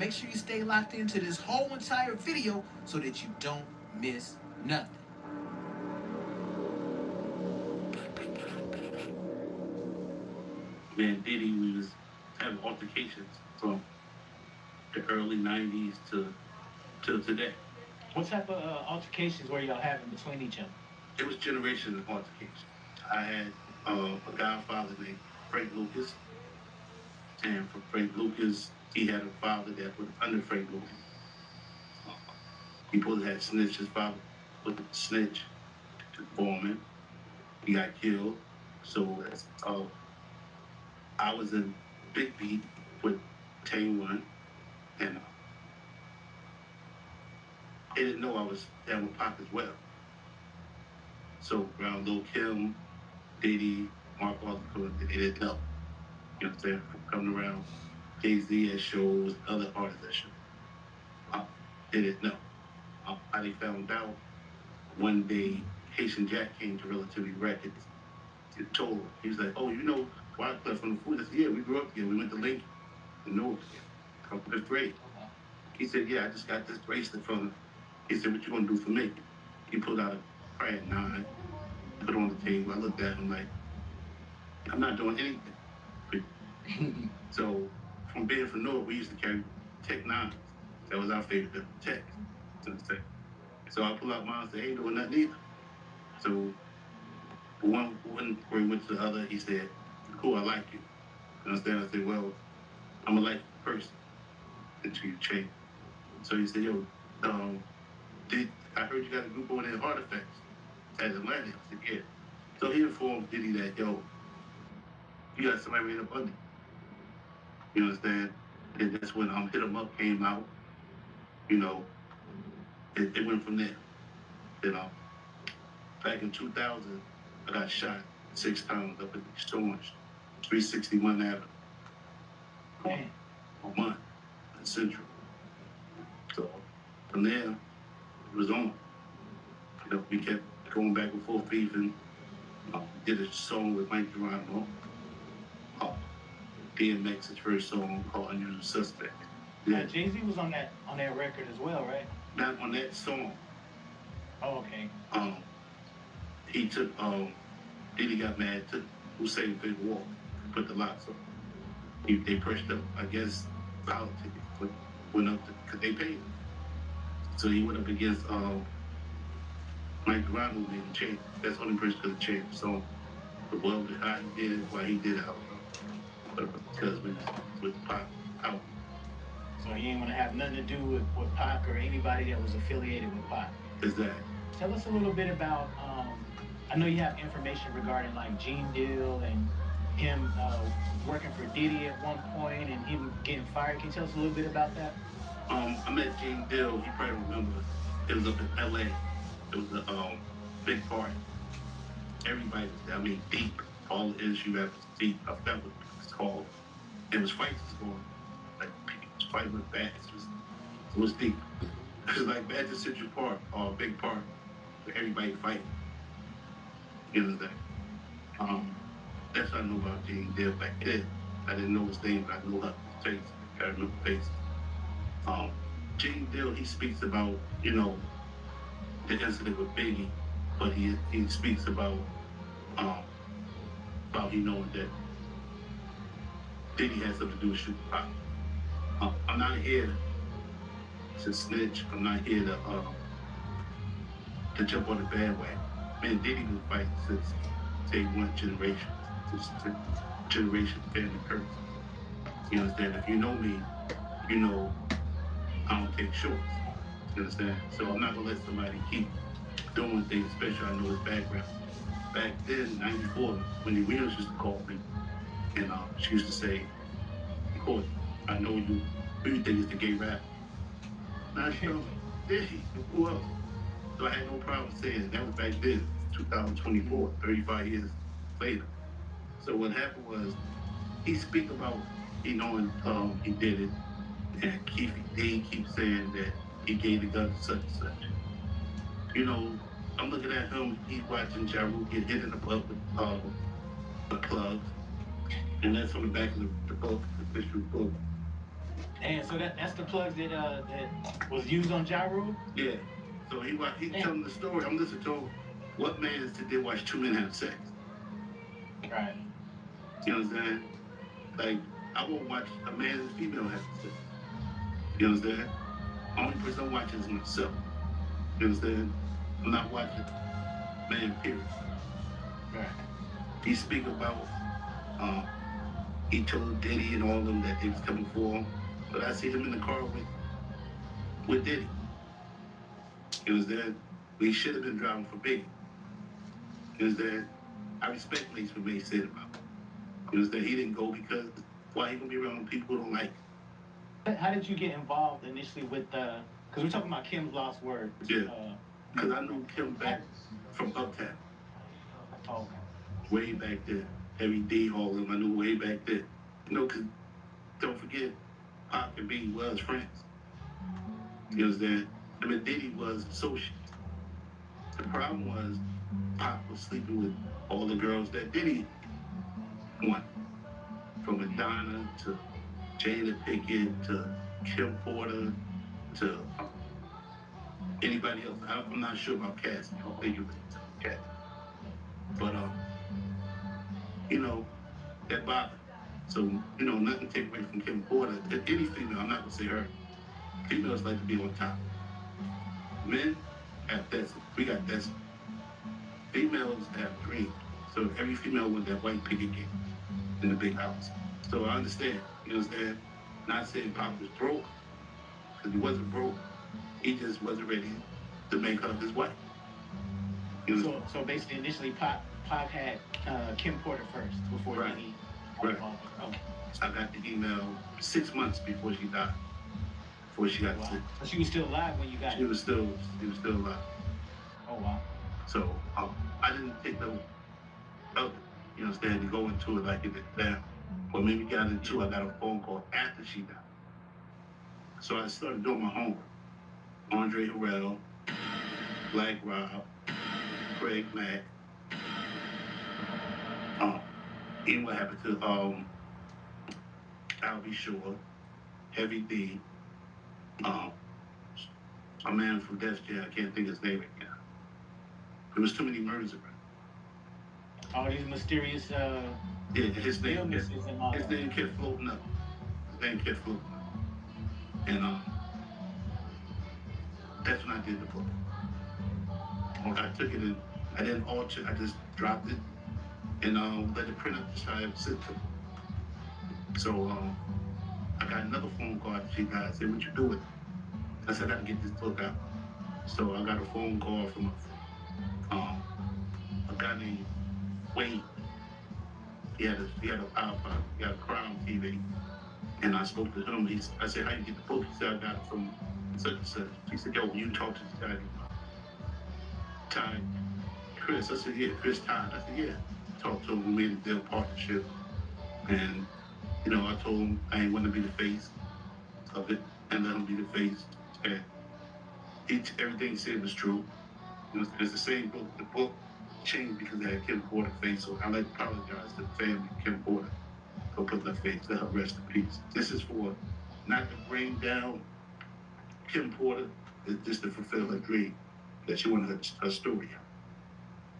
Make sure you stay locked into this whole entire video so that you don't miss nothing. Man, Diddy, we was having altercations from the early 90s to today. What type of altercations were y'all having between each other? It was generational altercations. I had a godfather named Frank Lucas, and from Frank Lucas, he had a father that was under Frank Lucas. He both had snitched. His father was a snitch to Foreman. He got killed. So I was in big beat with Tane One, and they didn't know I was down with Pac as well. So around Lil Kim, Diddy, Mark Arthur, they didn't know. You know what I'm saying? From coming around Jay-Z at shows, other artists at shows. They didn't know. How they found out one day, Haitian Jack came to Relativity Records and told him, he was like, oh, you know, Wyclef from the Food? I said, yeah, we grew up together. We went to Lincoln, the North, from fifth grade. He said, yeah, I just got this bracelet from him. He said, what you gonna do for me? He pulled out a Pratt 9, put it on the table. I looked at him like, I'm not doing anything. So from being from North, we used to carry Tech 9s. That was our favorite tech. So I pull out mine and say, ain't doing nothing either. So one where he went to the other, he said, cool, I like you. You understand? I said, well, I'm a like person until you change. So he said, yo, I heard you got a group over there in Artifacts at Atlanta. I said, yeah. So he informed Diddy that, yo, you got somebody right up under you. You understand? And that's when Hit 'Em Up came out. You know, it went from there. You know, back in 2000, I got shot 6 times up in the Orange, 361 Avenue. A month in Central. So from there, it was on. You know, we kept going back and forth beefing. Did a song with Mike Geronimo. DMX's first song called Unusual Suspect. Yeah, Jay-Z was on that record as well, right? Not on that song. Oh, okay. He took Diddy got mad, took Hussein Big Walk, put the locks on. They pushed up, I guess, politics, but went up because they paid him. So he went up against Mike Geronimo made him change. That's the only person could have changed the song. The world was how he did it, why he did it, I don't know. But because with Pac out. So he ain't gonna have nothing to do with Pac or anybody that was affiliated with Pac. Exactly. Tell us a little bit about, I know you have information regarding like Gene Deal and him working for Diddy at one point and him getting fired. Can you tell us a little bit about that? I met Gene Deal, you probably remember. It was up in LA. It was a big party. Everybody was there. I mean, deep. All the industry rappers deep. I felt what it was called. It was fights going. Like people was fighting with bats. It was deep. It was like Badger Central Park or a big park where everybody fighting. You know that? That's what I know about Gene Deal back then. I didn't know his name, but I know his face. I remember faces. Gene Deal, he speaks about, you know, the incident with Biggie, but he speaks about he knowing that Diddy had something to do with shooting Pac. I'm not here to snitch. I'm not here to jump on the bandwagon. Man, Diddy been fighting since day one generation, just generation family curse. You understand? If you know me, you know I don't take shorts. You understand? So I'm not gonna let somebody keep doing things, especially I know his background. Back then, 94, when the Williams used to call me, and she used to say, of course, I know you, who you think is the gay rapper? And I said, Diddy, who else? So I had no problem saying it. That was back then, 2024, 35 years later. So what happened was, he speak about, he knowing he did it, and Dean keeps saying that he gave the gun to such and such. You know, I'm looking at him, he's watching Ja Rule get hit in the butt with clubs. And that's on the back of the book, the official book. And so that's the plugs that was used on Ja Rule? Yeah. So he's telling the story. I'm listening to him. What man is today watch two men have sex? Right. You know what I'm saying? Like, I won't watch a man and a female have sex. You understand? Only person I'm watching is myself. You understand? I'm not watching man, period. Right. He speak about, he told Diddy and all of them that they was coming for him. But I see him in the car with Diddy. You understand? We should have been driving for Biggie. You understand? I respect Mace for what Mace said about him. You understand? He didn't go because why he gonna be around people who don't like him? How did you get involved initially with because we're talking about Kim's Lost Word? Yeah. Because I knew Kim back from Uptown. Oh, okay. Way back then. Heavy D Hall, I knew way back then. You know, because don't forget, Pop and B was friends. You understand? I mean, Diddy was associates. The problem was Pop was sleeping with all the girls that Diddy wanted. From Madonna to Jada Pinkett to Kim Porter to anybody else. I'm not sure about Cassie. I don't think it was Cassie. But, you know, that bothered. So, you know, nothing to take away from Kim Porter. Any female, I'm not going to say her. Females like to be on top. Men have this. We got this. Females have dreams. So every female wants that white picket game in the big house. So I understand. You understand? Not saying Pop was broke, because he wasn't broke. He just wasn't ready to make her his wife. You know? So basically, initially, Pop had Kim Porter first before Right. he. Right. Okay. I got the email 6 months before she died. Before she got sick. So she was still alive when you got She was still alive. Oh wow. So I didn't take no other, you understand, to go into it like it did down. But maybe got into, I got a phone call after she died. So I started doing my homework. Andre Harrell, Black Rob, Craig Mack. Even what happened to Albie Shore, Heavy D, a man from Death Jam, I can't think of his name right now. There was too many murders around. All these mysterious Yeah, his name illnesses and all that. kept floating up. And that's when I did the book. I took it and I didn't alter it, I just dropped it and let it print up just how I sit to it. So I got another phone call after she died. I said, what you do with it? I said, I gotta get this book out. So I got a phone call from a guy named Wade. He had a power pop, he had a Crown TV. And I spoke to him. I said, how you get the book? He said, I got it from such and such. He said, yo, you talk to this guy, Ty, Chris. I said, yeah, Chris Todd. I said, yeah. Talked to him, we made a deal partnership. And, you know, I told him I ain't want to be the face of it and let him be the face. And everything he said was true. It's the same book. The book changed because they had Kim Porter face. So I like to apologize to the family of Kim Porter for putting her face. Let her rest in peace. This is for not to bring down Kim Porter, it's just to fulfill her dream that she wanted her story out.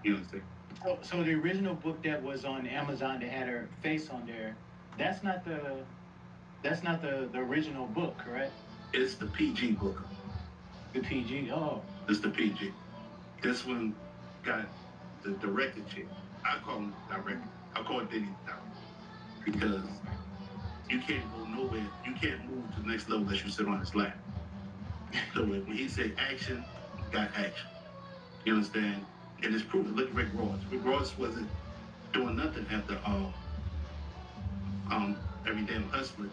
You understand? So the original book that was on Amazon that had her face on there, that's not the original book, correct? It's the PG book. The PG. Oh. It's the PG. This one got the director chick. I call him director. I call it Diddy director because you can't go nowhere. You can't move to the next level unless you sit on his lap. So when he said action, got action. You understand? And it's proven. Look at Rick Ross. Rick Ross wasn't doing nothing after Every Damn Hustler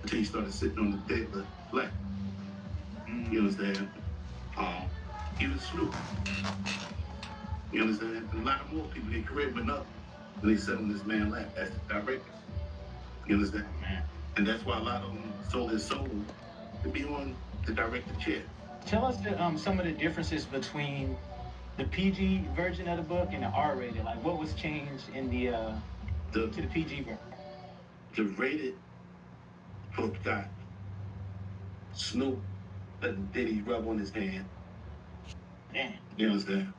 until he started sitting on the dick with Black. You understand? He was Snoop. You understand? And a lot of more people, their career went up when they sat on this man's lap as the director. You understand? And that's why a lot of them sold their soul to be on the director chair. Tell us some of the differences between the PG version of the book and the R-rated. Like, what was changed in to the PG version? The rated book got Snoop let Diddy rub on his hand. Damn. You understand?